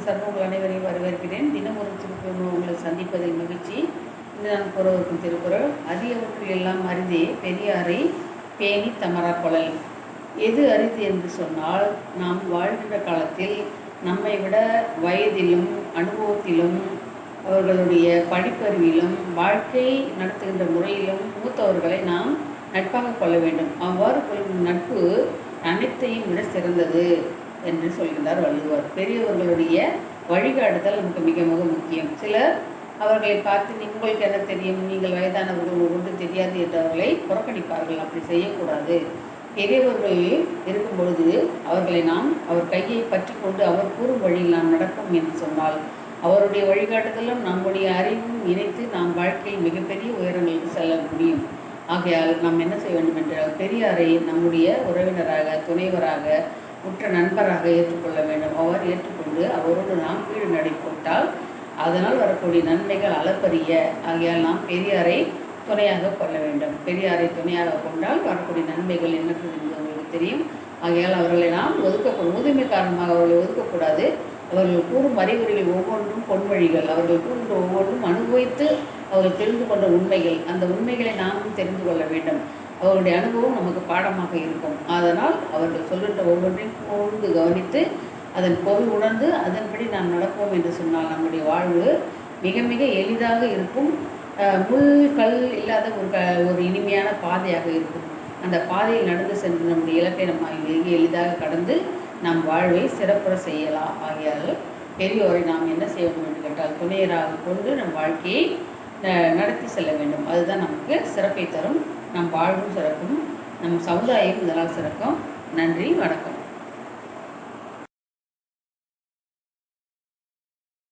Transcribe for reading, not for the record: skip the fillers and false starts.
சார்பாக உங்கள் அனைவரையும் வரவேற்கிறேன். தினம் ஒரு திருக்குறள் உங்களை சந்திப்பதில் மகிழ்ச்சி. இன்று நான் கூறவிருக்கும் திருக்குறள், அரியவற்றில் எல்லாம் அரிதே பெரியாரை பேணி தமரா கொளல். எது அரிது என்று சொன்னால், நாம் வாழ்கின்ற காலத்தில் நம்மை விட வயதிலும் அனுபவத்திலும் அவர்களுடைய படிப்பறிவிலும் வாழ்க்கை நடத்துகின்ற முறையிலும் மூத்தவர்களை நாம் நட்பாக கொள்ள வேண்டும். அவ்வாறு கொள்ளும் நட்பு அனைத்தையும் விட சிறந்தது என்று சொல்கிறார் வள்ளுவர். பெரியவர்களுடைய வழிகாட்டுதல் நமக்கு மிக மிக முக்கியம். சிலர் அவர்களை பார்த்து உங்களுக்கு என்ன தெரியும், நீங்கள் வயதானவர்கள் ஒன்றும் தெரியாது என்றவர்களை புறக்கணிப்பார்கள். அப்படி செய்யக்கூடாது. பெரியவர்கள் இருக்கும் பொழுது அவர்களை நாம் அவர் கையை பற்றி கொண்டு அவர் கூறும் வழியில் நாம் நடப்போம் என்று சொன்னால், அவருடைய வழிகாட்டுதலும் நம்முடைய அறிவும் இணைத்து நாம் வாழ்க்கையில் மிகப்பெரிய உயரங்களுக்கு செல்ல முடியும். ஆகையால் நாம் என்ன செய்ய வேண்டும் என்றால், பெரியாரை நம்முடைய உறவினராக, துணைவராக, உற்ற நண்பராக ஏற்றுக்கொள்ள வேண்டும். அவர் ஏற்றுக்கொண்டு அவரோடு நாம் வீடு நடை போட்டால் அதனால் வரக்கூடிய நன்மைகள் அளப்பரிய. ஆகையால் நாம் பெரியாரை துணையாக கொள்ள வேண்டும். பெரியாரை துணையாக கொண்டால் வரக்கூடிய நன்மைகள் என்னென்று உங்களுக்கு தெரியும். ஆகையால் அவர்களை நாம் ஒதுக்கக்கூடாது. முதுமை காரணமாக அவர்களை ஒதுக்கக்கூடாது. அவர்கள் கூறும் அறிவுரைகள் ஒவ்வொன்றும் பொன்வழிகள். அவர்கள் கூறுகின்ற ஒவ்வொன்றும் அனுபவித்து அவர்கள் தெரிந்து கொண்ட உண்மைகள். அந்த உண்மைகளை நாமும் தெரிந்து கொள்ள வேண்டும். அவருடைய அனுபவம் நமக்கு பாடமாக இருக்கும். அதனால் அவர்கள் சொல்கின்ற ஒவ்வொன்றையும் கூர்ந்து கவனித்து அதன் பொருள் உணர்ந்து அதன்படி நாம் நடப்போம் என்று சொன்னால் நம்முடைய வாழ்வு மிக மிக எளிதாக இருக்கும். முள் கல் இல்லாத ஒரு இனிமையான பாதையாக இருக்கும். அந்த பாதையில் நடந்து சென்று நம்முடைய இலக்கை நம்ம மிக எளிதாக கடந்து நம் வாழ்வை சிறப்புற செய்யலாம். ஆகியால் பெரியோரை நாம் என்ன செய்ய வேண்டும் என்று கேட்டால், துணையராக கொண்டு நம் வாழ்க்கையை நடத்தி செல்ல வேண்டும். அதுதான் நமக்கு சிறப்பை தரும். நம் வாழ்வும் சிறக்கும், நம் சமுதாயம் இதனால் சிறக்கும். நன்றி, வணக்கம்.